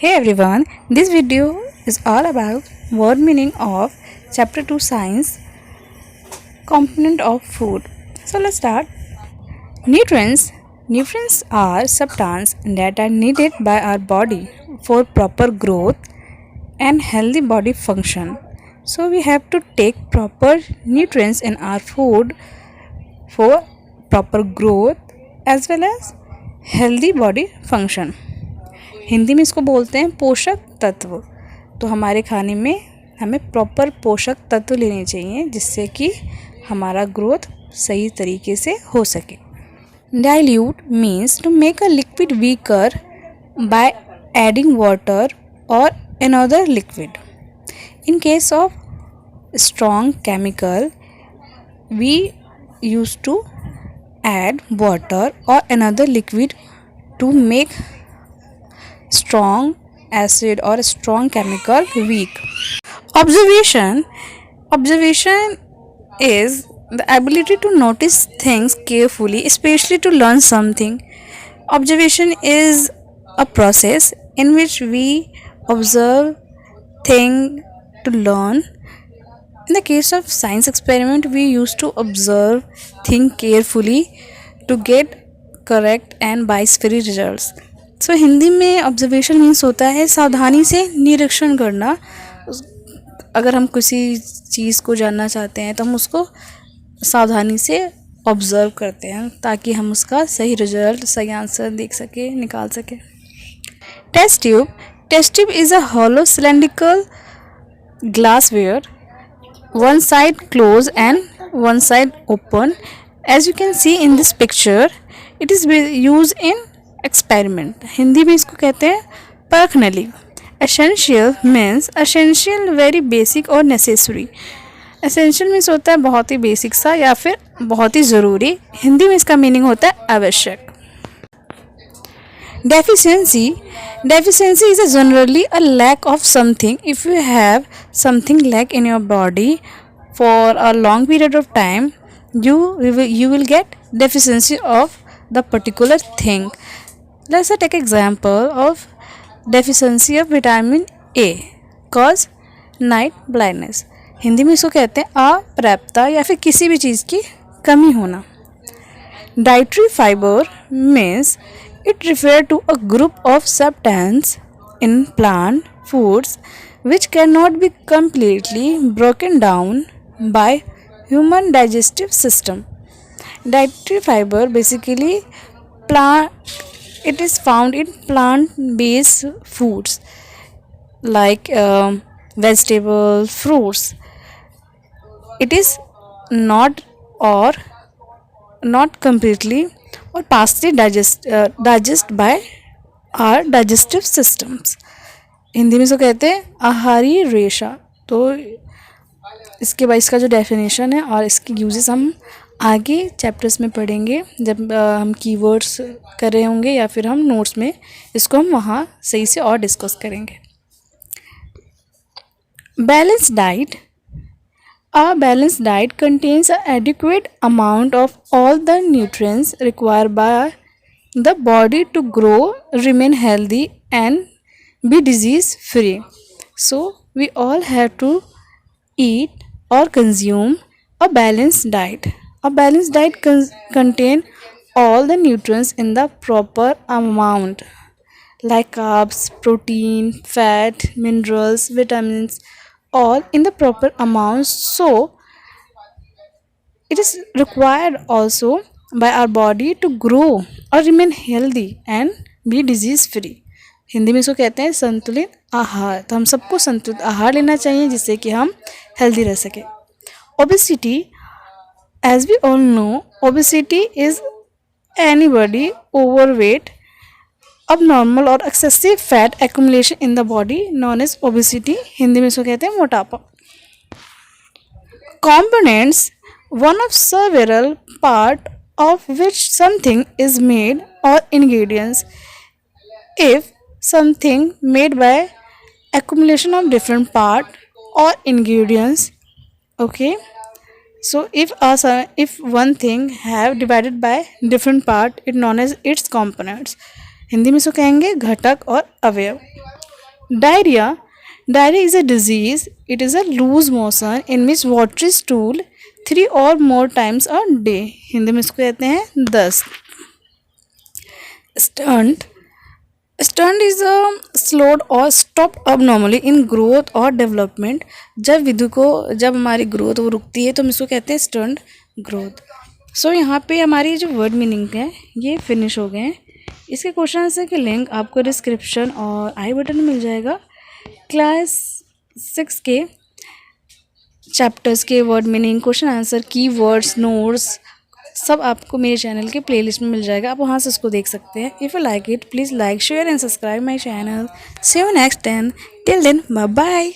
Hey everyone, this video is all about word meaning of chapter 2 science component of food. So let's start. Nutrients are substances that are needed by our body for proper growth and healthy body function. So we have to take proper nutrients in our food for proper growth as well as healthy body function. Hindi में इसको बोलते हैं पोषक तत्व। तो हमारे खाने में हमें प्रॉपर पोषक तत्व लेने चाहिए जिससे कि हमारा ग्रोथ सही तरीके से हो सके। Dilute means to make a liquid weaker by adding water और another liquid. In case of strong chemical we use to add water or another liquid to make strong acid or strong chemical weak. Observation is the ability to notice things carefully, especially to learn something. Observation is a process in which we observe things to learn. In the case of science experiment, we used to observe, think carefully to get correct and bias free results. So Hindi में observation means होता है सावधानी से निरीक्षण करना। अगर हम किसी चीज़ को जानना चाहते हैं तो हम उसको सावधानी से ऑब्ज़र्व करते हैं ताकि हम उसका सही रिजल्ट, सही आंसर देख सके, निकाल सके। Test tube is a hollow cylindrical glassware, one side closed and one side open. As you can see in this picture, it is used in experiment. Hindi में इसको कहते हैं परख नली। Essential means essential, very basic और necessary. Essential means होता है बहुत ही बेसिक सा या फिर बहुत ही ज़रूरी। हिंदी में इसका मीनिंग होता है आवश्यक। Deficiency is generally a lack of something. If you have something lack in your body for a long period of time, you will get deficiency of the particular thing. Let's take example of deficiency of vitamin A cause night blindness. Hindi में इसको कहते हैं अपर्याप्तता या फिर किसी भी चीज़ की कमी होना। Dietary fiber means it refers to a group of substances in plant foods which cannot be completely broken down by human digestive system. Dietary fiber basically it is found in plant-based foods like vegetables, fruits. It is not completely or partially digest by our digestive systems. Hindi में इसको कहते हैं आहारी रेशा। तो इसके बाद इसका जो डेफिनेशन है और इसकी यूजेस हम आगे चैप्टर्स में पढ़ेंगे जब हम कीवर्ड्स कर रहे होंगे या फिर हम नोट्स में इसको हम वहाँ सही से और डिस्कस करेंगे। Balance diet. A balanced diet contains an adequate amount of all the nutrients required by the body to grow, remain healthy, and be disease free. So, we all have to eat or consume a balanced diet. A balanced diet contains all the nutrients in the proper amount, like carbs, protein, fat, minerals, vitamins, all in the proper amount. So it is required also by our body to grow or remain healthy and be disease free. Hindi में इसको कहते हैं संतुलित आहार। तो हम सबको संतुलित आहार लेना चाहिए जिससे कि हम हेल्दी रह सकें। Obesity, as we all know, obesity is anybody overweight, abnormal or excessive fat accumulation in the body known as obesity. Hindi में इसको कहते हैं मोटापा। Components, one of several part of which something is made or ingredients. If something made by accumulation of different part or ingredients, okay. So if one thing have divided by different part, it known as its components. Hindi में इसको कहेंगे घटक और अवयव। Diarrhea. Diarrhea is a disease. It is a loose motion in which watery stool 3 or more times a day. Hindi में इसको कहते हैं दस्त. Stunt. Stunt is a slowed or stopped abnormally in growth or development. जब हमारी growth वो रुकती है तो हम इसको कहते हैं स्टंट ग्रोथ. सो यहाँ पे हमारी जो वर्ड मीनिंग है ये फिनिश हो गए हैं. इसके क्वेश्चन आंसर के लिंक आपको डिस्क्रिप्शन और आई बटन में मिल जाएगा. क्लास 6 के चैप्टर्स के वर्ड मीनिंग, क्वेश्चन आंसर, की वर्ड्स, नोट्स सब आपको मेरे चैनल के प्लेलिस्ट में मिल जाएगा. आप वहाँ से उसको देख सकते हैं. If you like it please like, share and subscribe my channel. See you next time. Till then bye bye.